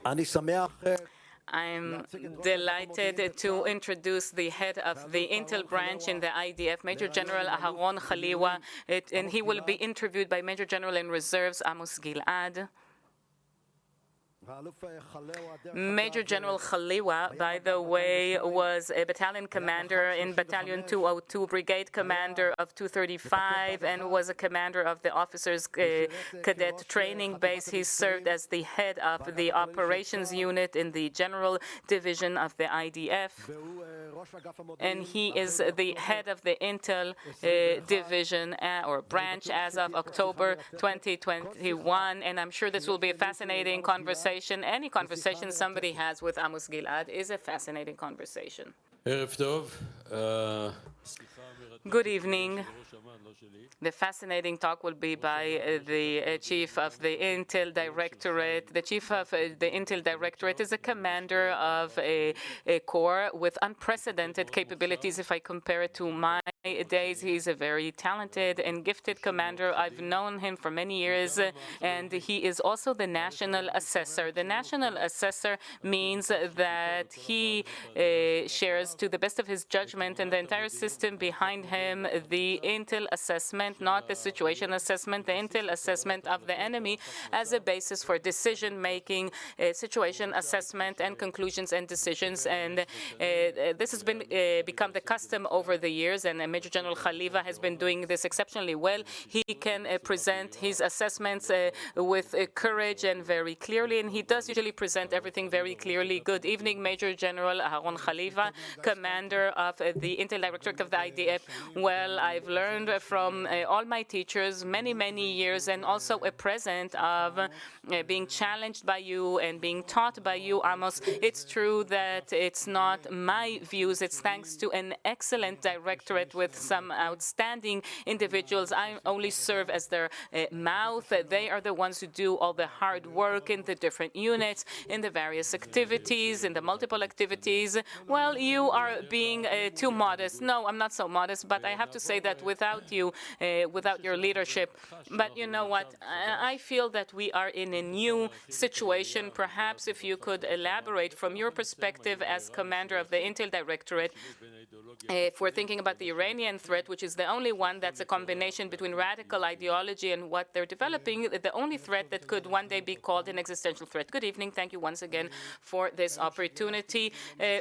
I'm delighted to introduce the head of the Intel branch in the IDF, Major General Aharon Haliva, and he will be interviewed by Major General in Reserves Amos Gilad. Major General Haliva, by the way, was a battalion commander in Battalion 202, brigade commander of 235, and was a commander of the officers' cadet training base. He served as the head of the operations unit in the general division of the IDF, and he is the head of the Intel division or branch as of October 2021, and I'm sure this will be a fascinating conversation. Any conversation somebody has with Amos Gilad is a fascinating conversation. Good evening. The fascinating talk will be by the chief of the Intel Directorate. The chief of the Intel Directorate is a commander of a corps with unprecedented capabilities. If I compare it to my days, he's a very talented and gifted commander. I've known him for many years, and he is also the national assessor. The national assessor means that he shares, to the best of his judgment, and the entire system behind him, the Intel assessment, not the situation assessment, the Intel assessment of the enemy as a basis for decision-making, situation assessment, and conclusions and decisions. And this has been become the custom over the years, and Major General Haliva has been doing this exceptionally well. He can present his assessments with courage and very clearly, and he does usually present everything very clearly. Good evening, Major General Aharon Haliva, commander of the Intel Directorate of the IDF. Well, I've learned from all my teachers many, many years, and also a present of being challenged by you and being taught by you, Amos. It's true that it's not my views. It's thanks to an excellent directorate with some outstanding individuals. I only serve as their mouth. They are the ones who do all the hard work in the different units, in the various activities, in the multiple activities. Well, you are being too modest. No, I'm not so modest, but I have to say that without you, without your leadership. But you know what? I feel that we are in a new situation. Perhaps if you could elaborate from your perspective as commander of the Intel Directorate, if we're thinking about the Iranian threat, which is the only one that's a combination between radical ideology and what they're developing, the only threat that could one day be called an existential threat. Good evening. Thank you once again for this opportunity.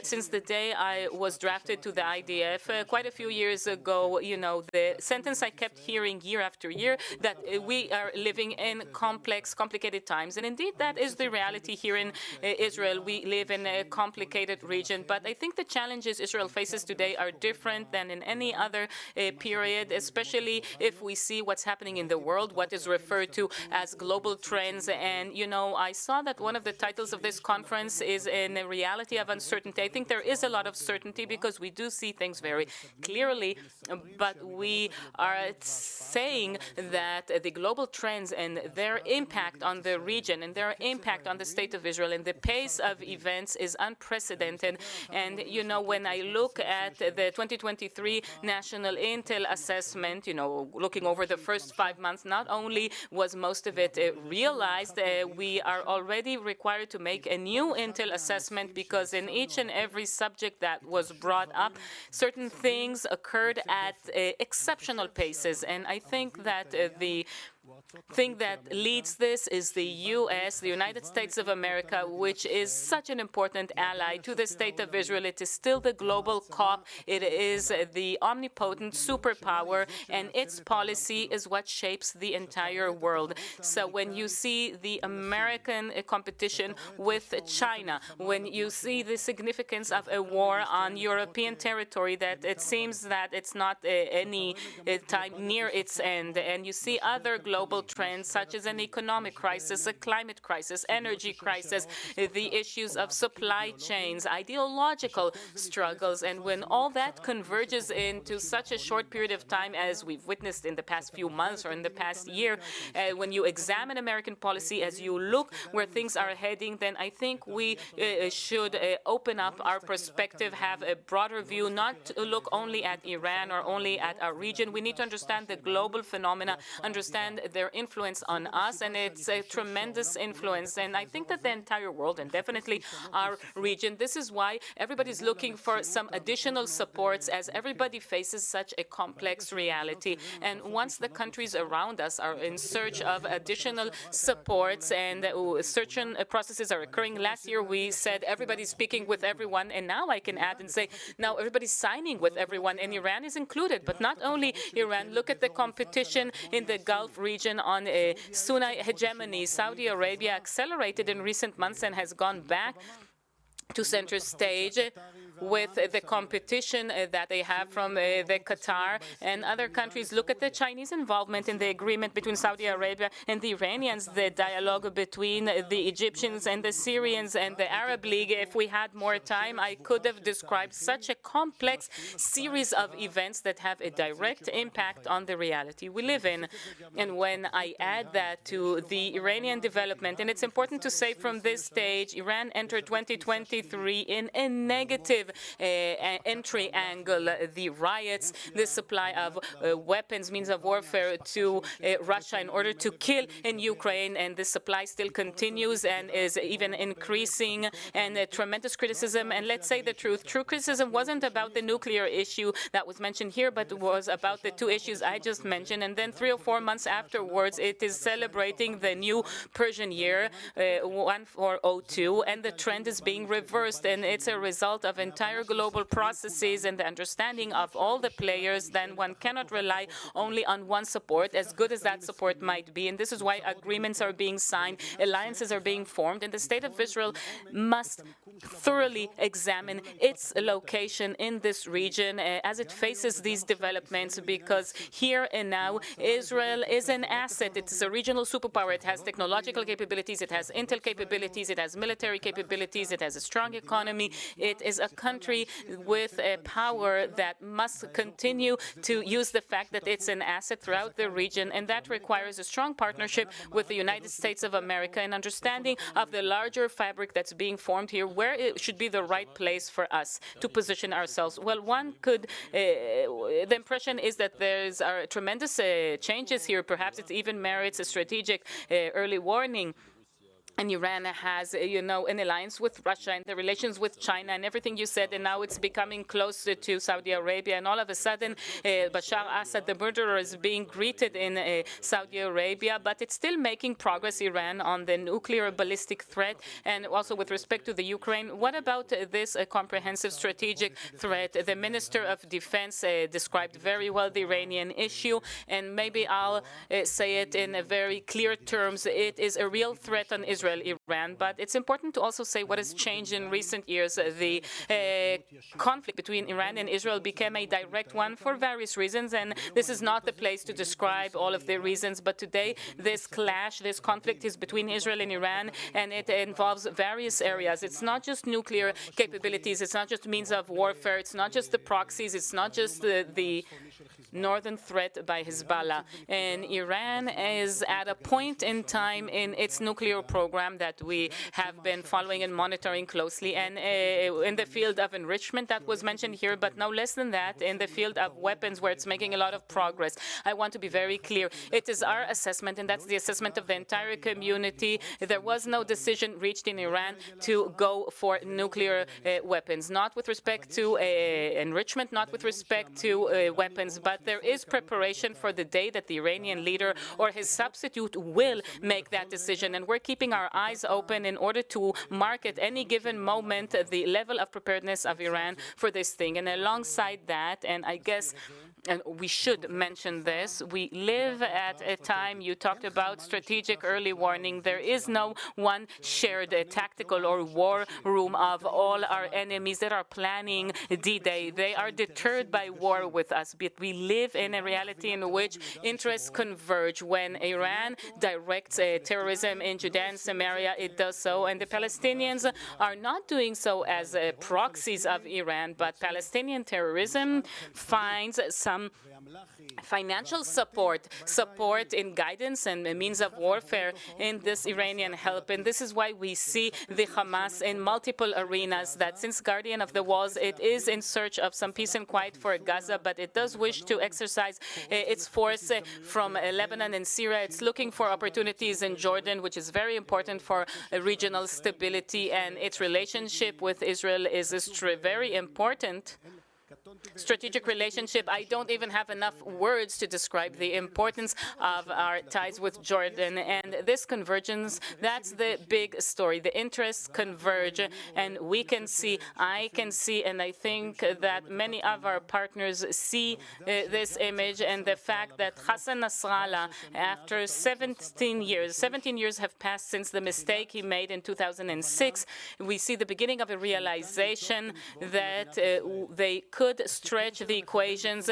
Since the day I was drafted to the IDF, quite a few years ago, you know, the sentence I kept hearing year after year, that we are living in complicated times. And indeed, that is the reality here in Israel. We live in a complicated region. But I think the challenges Israel faces today are different than in any other period, especially if we see what's happening in the world, what is referred to as global trends. And, you know, I saw that one of the titles of this conference is in a reality of uncertainty. I think there is a lot of certainty because we do see things very clearly, but we are saying that the global trends and their impact on the region and their impact on the state of Israel and the pace of events is unprecedented. And, you know, when I look at the 2023 National Intel Assessment, you know, looking over the first 5 months, not only was most of it realized, we are already required to make a new Intel assessment because in each and every subject that was brought up, certain things occurred at exceptional paces. And I think that the thing that leads this is the U.S., the United States of America, which is such an important ally to the state of Israel. It is still the global cop. It is the omnipotent superpower, and its policy is what shapes the entire world. So when you see the American competition with China, when you see the significance of a war on European territory, that it seems that it's not any time near its end, and you see other global trends such as an economic crisis, a climate crisis, energy crisis, the issues of supply chains, ideological struggles. And when all that converges into such a short period of time as we've witnessed in the past few months or in the past year, when you examine American policy, as you look where things are heading, then I think we should open up our perspective, have a broader view, not to look only at Iran or only at our region. We need to understand the global phenomena, understand their influence on us, and it's a tremendous influence. And I think that the entire world, and definitely our region, this is why everybody's looking for some additional supports as everybody faces such a complex reality. And once the countries around us are in search of additional supports and certain processes are occurring, last year we said everybody's speaking with everyone, and now I can add and say now everybody's signing with everyone, and Iran is included. But not only Iran, look at the competition in the Gulf region on Sunni hegemony. Saudi Arabia accelerated in recent months and has gone back to center stage with the competition that they have from the Qatar and other countries. Look at the Chinese involvement in the agreement between Saudi Arabia and the Iranians, the dialogue between the Egyptians and the Syrians and the Arab League. If we had more time, I could have described such a complex series of events that have a direct impact on the reality we live in. And when I add that to the Iranian development, and it's important to say from this stage, Iran entered 2023 in a negative entry angle. The riots, the supply of weapons, means of warfare to Russia in order to kill in Ukraine, and this supply still continues and is even increasing, and tremendous criticism. And let's say the truth, true criticism wasn't about the nuclear issue that was mentioned here, but was about the two issues I just mentioned. And then 3 or 4 months afterwards, it is celebrating the new Persian year, 1402, and the trend is being reversed, and it's a result of entire global processes and the understanding of all the players. Then one cannot rely only on one support, as good as that support might be. And this is why agreements are being signed, alliances are being formed, and the State of Israel must thoroughly examine its location in this region as it faces these developments, because here and now Israel is an asset. It is a regional superpower. It has technological capabilities, it has intel capabilities, it has military capabilities, it has a strong economy. It is a country with a power that must continue to use the fact that it's an asset throughout the region, and that requires a strong partnership with the United States of America, and understanding of the larger fabric that's being formed here, where it should be the right place for us to position ourselves. Well, one could, the impression is that there's tremendous changes here. Perhaps it even merits a strategic early warning. And Iran has, an alliance with Russia and the relations with China and everything you said, and now it's becoming closer to Saudi Arabia. And all of a sudden, Bashar Assad, the murderer, is being greeted in Saudi Arabia, but it's still making progress, Iran, on the nuclear ballistic threat, and also with respect to the Ukraine. What about this comprehensive strategic threat? The Minister of Defense described very well the Iranian issue, and maybe I'll say it in very clear terms. It is a real threat on Israel, Iran, but it's important to also say what has changed in recent years. The conflict between Iran and Israel became a direct one for various reasons, and this is not the place to describe all of the reasons, but today this clash, this conflict is between Israel and Iran, and it involves various areas. It's not just nuclear capabilities, it's not just means of warfare, it's not just the proxies, it's not just the northern threat by Hezbollah. And Iran is at a point in time in its nuclear program that we have been following and monitoring closely, and in the field of enrichment that was mentioned here, but no less than that, in the field of weapons, where it's making a lot of progress. I want to be very clear. It is our assessment, and that's the assessment of the entire community. There was no decision reached in Iran to go for nuclear weapons, not with respect to enrichment, not with respect to weapons, but there is preparation for the day that the Iranian leader or his substitute will make that decision, and we're keeping our eyes open in order to mark at any given moment the level of preparedness of Iran for this thing. And alongside that, and I guess and we should mention this, we live at a time, you talked about strategic early warning. There is no one shared tactical or war room of all our enemies that are planning D-Day. They are deterred by war with us, but we live in a reality in which interests converge. When Iran directs terrorism in Judea and Samaria, it does so, and the Palestinians are not doing so as proxies of Iran, but Palestinian terrorism finds some some financial support in guidance and means of warfare in this Iranian help. And this is why we see the Hamas in multiple arenas, that since Guardian of the Walls, it is in search of some peace and quiet for Gaza, but it does wish to exercise its force from Lebanon and Syria. It's looking for opportunities in Jordan, which is very important for regional stability, and its relationship with Israel is very important. Strategic relationship. I don't even have enough words to describe the importance of our ties with Jordan. And this convergence, that's the big story. The interests converge, and we can see, I can see, and I think that many of our partners see this image, and the fact that Hassan Nasrallah, after 17 years have passed since the mistake he made in 2006, we see the beginning of a realization that they could stretch the equations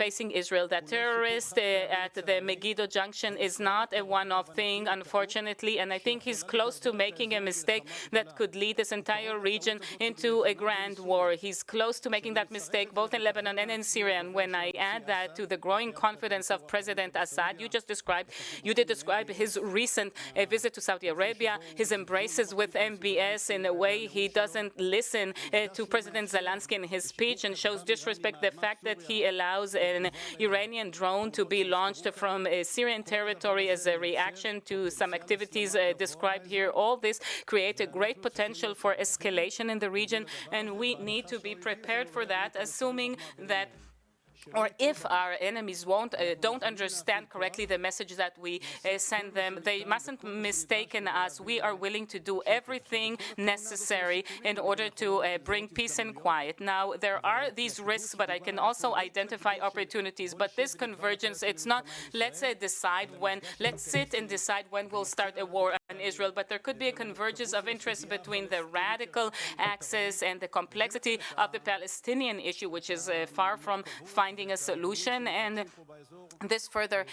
facing Israel. That terrorist at the Megiddo Junction is not a one-off thing, unfortunately, and I think he's close to making a mistake that could lead this entire region into a grand war. He's close to making that mistake both in Lebanon and in Syria. And when I add that to the growing confidence of President Assad, you did describe his recent visit to Saudi Arabia, his embraces with MBS in a way he doesn't listen to President Zelensky in his speech, and shows disrespect the fact that he allows an Iranian drone to be launched from Syrian territory as a reaction to some activities described here. All this creates a great potential for escalation in the region, and we need to be prepared for that, assuming that, or if our enemies don't understand correctly the message that we send them, they mustn't mistaken us. We are willing to do everything necessary in order to bring peace and quiet. Now, there are these risks, but I can also identify opportunities. But this convergence, it's not, let's sit and decide when we'll start a war on Israel, but there could be a convergence of interest between the radical axis and the complexity of the Palestinian issue, which is far from finding a solution, and this further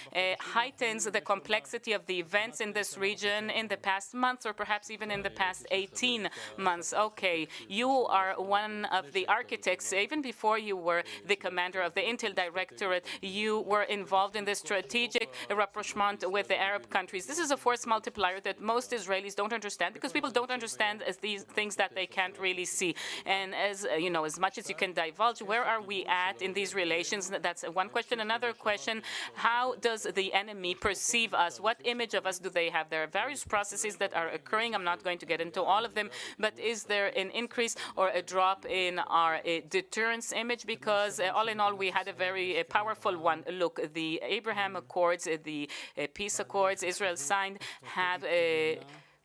heightens the complexity of the events in this region in the past months, or perhaps even in the past 18 months. Okay, you are one of the architects. Even before you were the commander of the Intel Directorate, you were involved in the strategic rapprochement with the Arab countries. This is a force multiplier that most Israelis don't understand, because people don't understand these things that they can't really see. And as you know, as much as you can divulge, where are we at in these relations? That's one question. Another question, how does the enemy perceive us? What image of us do they have? There are various processes that are occurring. I'm not going to get into all of them, but is there an increase or a drop in our deterrence image? Because all in all, we had a very powerful one. Look, the Abraham Accords, the peace accords Israel signed have a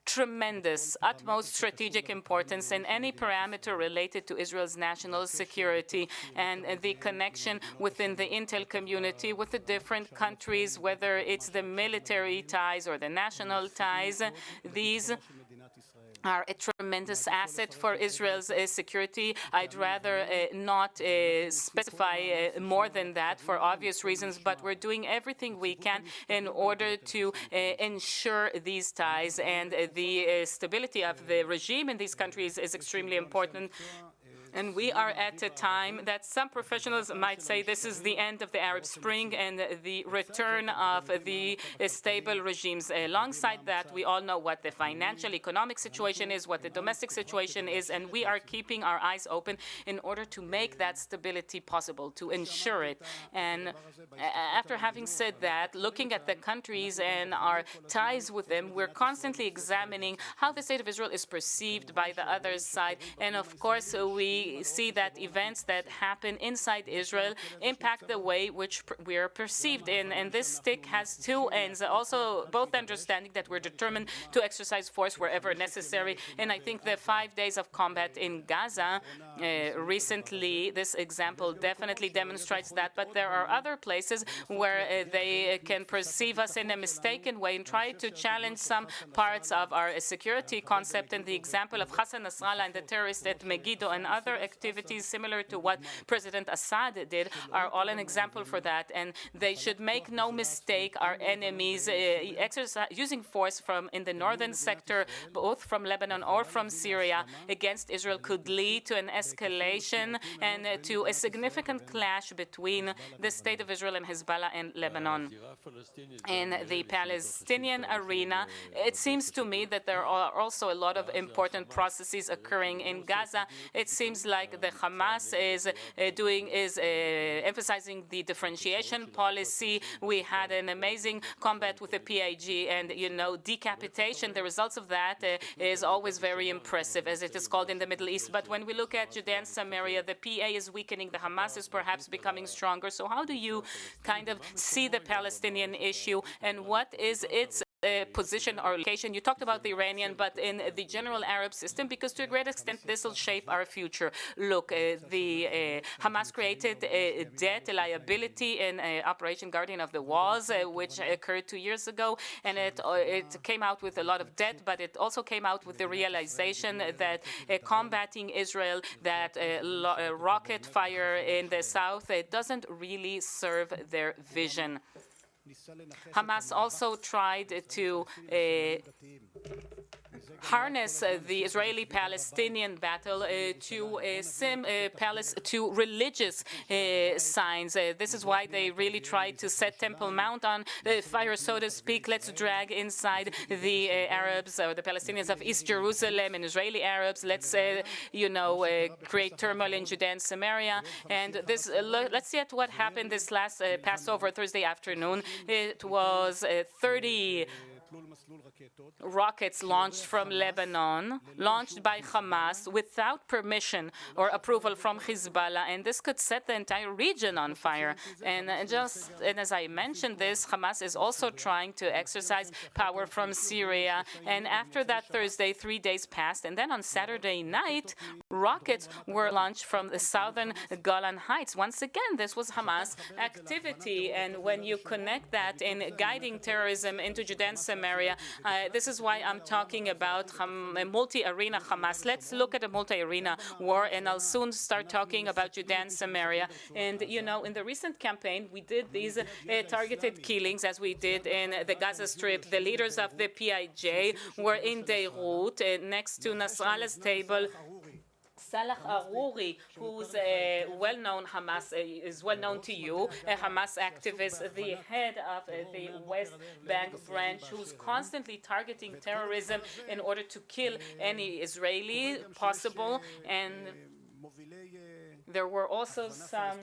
tremendous, utmost strategic importance in any parameter related to Israel's national security, and the connection within the Intel community with the different countries, whether it's the military ties or the national ties. These are a tremendous asset for Israel's security. I'd rather not specify more than that for obvious reasons, but we're doing everything we can in order to ensure these ties, and the stability of the regime in these countries is extremely important. And we are at a time that some professionals might say this is the end of the Arab Spring and the return of the stable regimes. Alongside that, we all know what the financial, economic situation is, what the domestic situation is, and we are keeping our eyes open in order to make that stability possible, to ensure it. And after having said that, looking at the countries and our ties with them, we're constantly examining how the state of Israel is perceived by the other side. And of course, we see that events that happen inside Israel impact the way which we are perceived in. And this stick has two ends. Also, both understanding that we're determined to exercise force wherever necessary. And I think the 5 days of combat in Gaza recently, this example definitely demonstrates that. But there are other places where they can perceive us in a mistaken way and try to challenge some parts of our security concept. And the example of Hassan Nasrallah and the terrorist at Megiddo and others other activities similar to what President Assad did are all an example for that. And they should make no mistake, our enemies using force from in the northern sector, both from Lebanon or from Syria, against Israel could lead to an escalation and to a significant clash between the State of Israel and Hezbollah and Lebanon. In the Palestinian arena, it seems to me that there are also a lot of important processes occurring in Gaza. It seems like the Hamas is emphasizing the differentiation policy. We had an amazing combat with the PIG, and decapitation. The results of that is always very impressive, as it is called in the Middle East. But when we look at Judea and Samaria, the PA is weakening, the Hamas is perhaps becoming stronger. So how do you kind of see the Palestinian issue, and what is its position or location? You talked about the Iranian, but in the general Arab system, because to a great extent this will shape our future. Look, the Hamas created a debt, a liability in Operation Guardian of the Walls, which occurred 2 years ago, and it came out with a lot of debt, but it also came out with the realization that combating Israel, that rocket fire in the south, it doesn't really serve their vision. Hamas also tried to harness the Israeli-Palestinian battle to religious signs. This is why they really tried to set Temple Mount on fire, so to speak. Let's drag inside the Arabs or the Palestinians of East Jerusalem and Israeli Arabs. Let's, create turmoil in Judea and Samaria. And this, let's see at what happened this last Passover Thursday afternoon. It was 30 rockets launched from Lebanon, launched by Hamas without permission or approval from Hezbollah, and this could set the entire region on fire. And as I mentioned this, Hamas is also trying to exercise power from Syria. And after that Thursday, 3 days passed, and then on Saturday night, rockets were launched from the southern Golan Heights. Once again, this was Hamas activity, and when you connect that in guiding terrorism into Judea and Samaria, this is why I'm talking about a multi-arena Hamas. Let's look at a multi-arena war, and I'll soon start talking about Judea and Samaria. And, in the recent campaign, we did these targeted killings, as we did in the Gaza Strip. The leaders of the PIJ were in Beirut, next to Nasrallah's table. Salah Aruri, who's a well-known Hamas, is well-known to you, a Hamas activist, the head of the West Bank branch, who's constantly targeting terrorism in order to kill any Israeli possible. And there were also some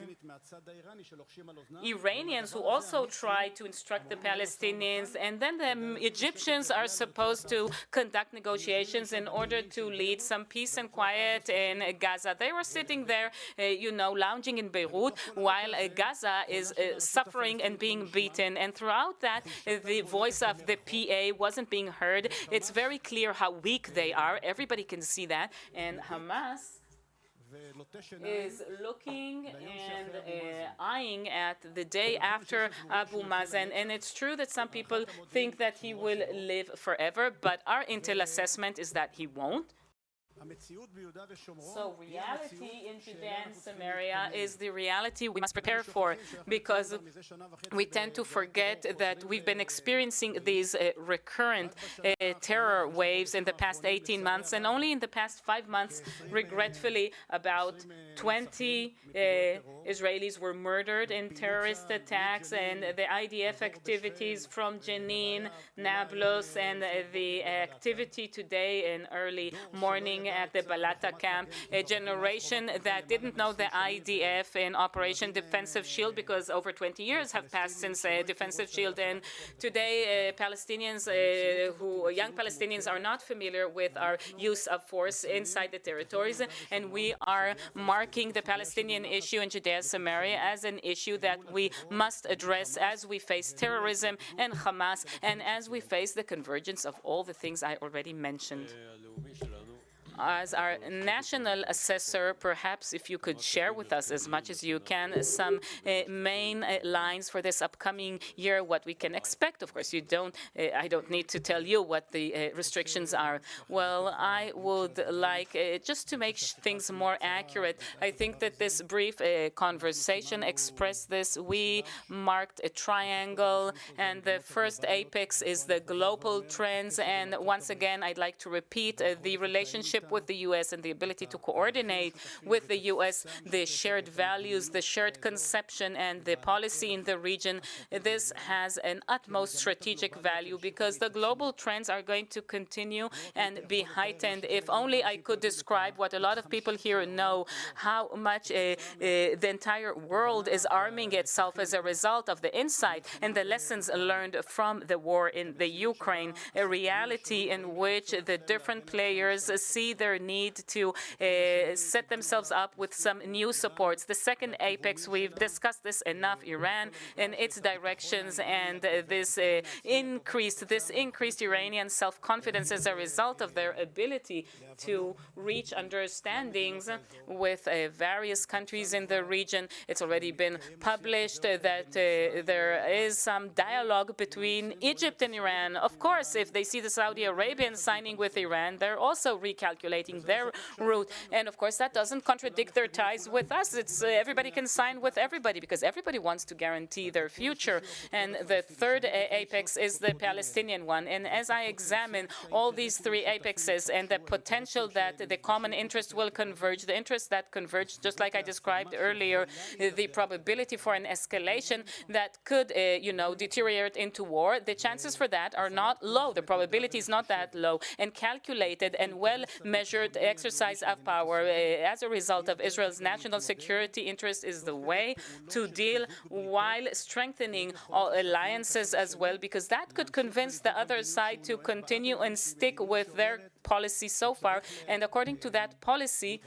Iranians who also tried to instruct the Palestinians, and then the Egyptians are supposed to conduct negotiations in order to lead some peace and quiet in Gaza. They were sitting there, lounging in Beirut, while Gaza is suffering and being beaten. And throughout that, the voice of the PA wasn't being heard. It's very clear how weak they are. Everybody can see that. And Hamas is looking and eyeing at the day after Abu Mazen. And it's true that some people think that he will live forever, but our intel assessment is that he won't. So reality in Judea and Samaria is the reality we must prepare for, because we tend to forget that we've been experiencing these recurrent terror waves in the past 18 months, and only in the past 5 months, regretfully, about 20 Israelis were murdered in terrorist attacks, and the IDF activities from Jenin, Nablus, and the activity today in early morning at the Balata camp, a generation that didn't know the IDF in Operation Defensive Shield, because over 20 years have passed since Defensive Shield. And today, young Palestinians are not familiar with our use of force inside the territories. And we are marking the Palestinian issue in Judea and Samaria as an issue that we must address as we face terrorism and Hamas, and as we face the convergence of all the things I already mentioned. As our national assessor, perhaps if you could share with us as much as you can some main lines for this upcoming year, what we can expect. Of course, I don't need to tell you what the restrictions are. Well, I would like, just to make things more accurate, I think that this brief conversation expressed this. We marked a triangle, and the first apex is the global trends. And once again, I'd like to repeat the relationship with the U.S. and the ability to coordinate with the U.S., the shared values, the shared conception, and the policy in the region. This has an utmost strategic value because the global trends are going to continue and be heightened. If only I could describe what a lot of people here know, how much the entire world is arming itself as a result of the insight and the lessons learned from the war in the Ukraine, a reality in which the different players see their need to set themselves up with some new supports. The second apex, we've discussed this enough, Iran and its directions, and this increased Iranian self-confidence as a result of their ability to reach understandings with various countries in the region. It's already been published that there is some dialogue between Egypt and Iran. Of course, if they see the Saudi Arabians signing with Iran, they're also recalculating their route. And of course, that doesn't contradict their ties with us. It's everybody can sign with everybody because everybody wants to guarantee their future. And the third apex is the Palestinian one. And as I examine all these three apexes and the potential that the common interest will converge, the interests that converge, just like I described earlier, the probability for an escalation that could, deteriorate into war, the chances for that are not low. The probability is not that low. And calculated and well-measured exercise of power as a result of Israel's national security interest is the way to deal while strengthening all alliances as well, because that could convince the other side to continue and stick with their policy so far. And according to that policy,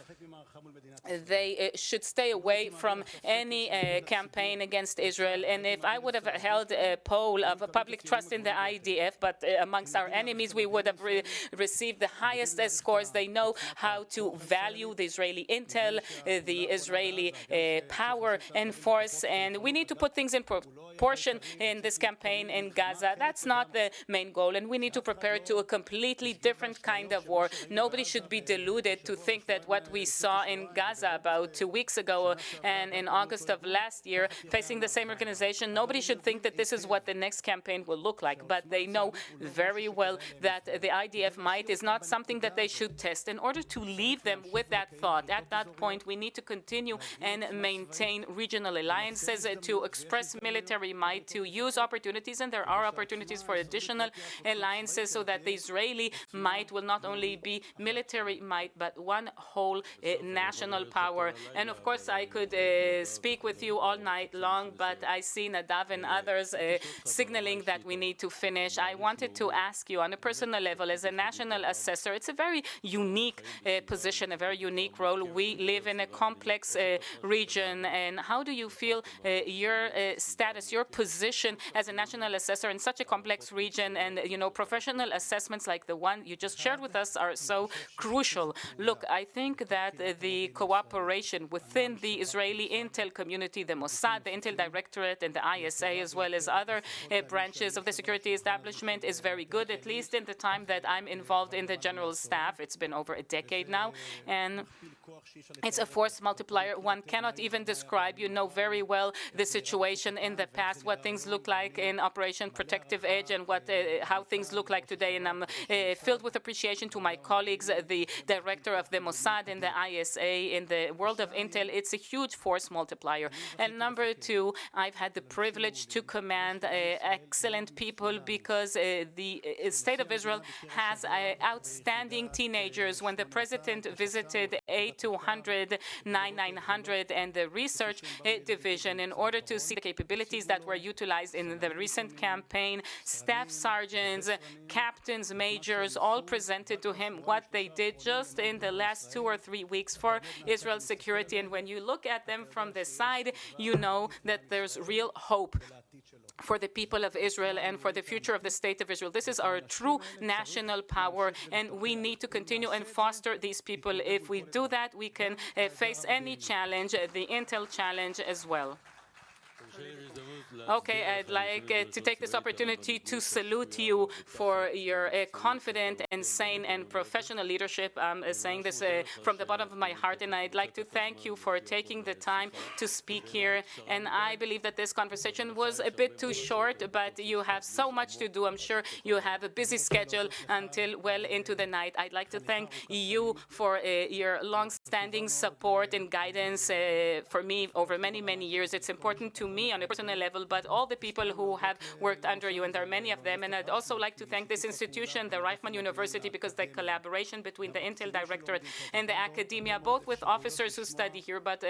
they should stay away from any campaign against Israel. And if I would have held a poll of public trust in the IDF, but amongst our enemies, we would have received the highest scores. They know how to value the Israeli intel, the Israeli power and force. And we need to put things in proportion in this campaign in Gaza. That's not the main goal. And we need to prepare to a completely different kind of war. Nobody should be deluded to think that what we saw in Gaza about 2 weeks ago and in August of last year, facing the same organization, nobody should think that this is what the next campaign will look like. But they know very well that the IDF might is not something that they should test. In order to leave them with that thought, at that point, we need to continue and maintain regional alliances, to express military might, to use opportunities, and there are opportunities for additional alliances so that the Israeli might will not only be military might, but one whole national power. And of course, I could speak with you all night long, but I see Nadav and others signaling that we need to finish. I wanted to ask you on a personal level, as a national assessor, it's a very unique position, a very unique role. We live in a complex region, and how do you feel your status, your position as a national assessor in such a complex region? And, professional assessments like the one you just shared with us are so crucial. Look, I think that the cooperation within the Israeli intel community, the Mossad, the Intel Directorate, and the ISA, as well as other branches of the security establishment, is very good, at least in the time that I'm involved in the general staff. It's been over a decade now, and it's a force multiplier. One cannot even describe. You know very well the situation in the past, what things look like in Operation Protective Edge, and how things look like today. And I'm filled with appreciation to my colleagues, the director of the Mossad and the ISA. In the world of intel, it's a huge force multiplier. And number two, I've had the privilege to command excellent people, because the State of Israel has outstanding teenagers. When the president visited 8200, 9900, and the research division in order to see the capabilities that were utilized in the recent campaign, staff sergeants, captains, majors, all presented to him what they did just in the last 2 or 3 weeks for Israel's security. And when you look at them from the side, you know that there's real hope. for the people of Israel and for the future of the state of Israel. This is our true national power, and we need to continue and foster these people. If we do that, we can face any challenge, the Intel challenge as well. Okay, I'd like to take this opportunity to salute you for your confident and sane and professional leadership. I'm saying this from the bottom of my heart, and I'd like to thank you for taking the time to speak here. And I believe that this conversation was a bit too short, but you have so much to do. I'm sure you have a busy schedule until well into the night. I'd like to thank you for your long-standing support and guidance for me over many, many years. It's important to me on a personal level, but all the people who have worked under you, and there are many of them. And I'd also like to thank this institution, the Reichman University, because the collaboration between the Intel Directorate and the academia, both with officers who study here, but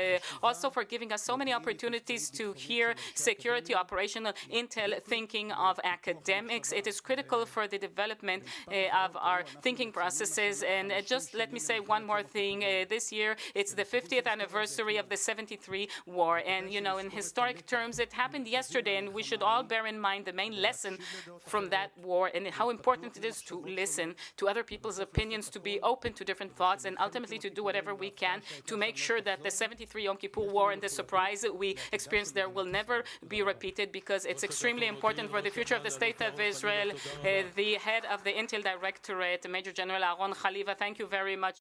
also for giving us so many opportunities to hear security, operational intel thinking of academics. It is critical for the development of our thinking processes. And just let me say one more thing. This year, it's the 50th anniversary of the 73 war. And, you know, in historic terms, it happened yesterday, and we should all bear in mind the main lesson from that war and how important it is to listen to other people's opinions, to be open to different thoughts, and ultimately to do whatever we can to make sure that the 73 Yom Kippur War and the surprise we experienced there will never be repeated, because it's extremely important for the future of the State of Israel. The head of the Intel Directorate, Major General Aharon, Haliva, thank you very much.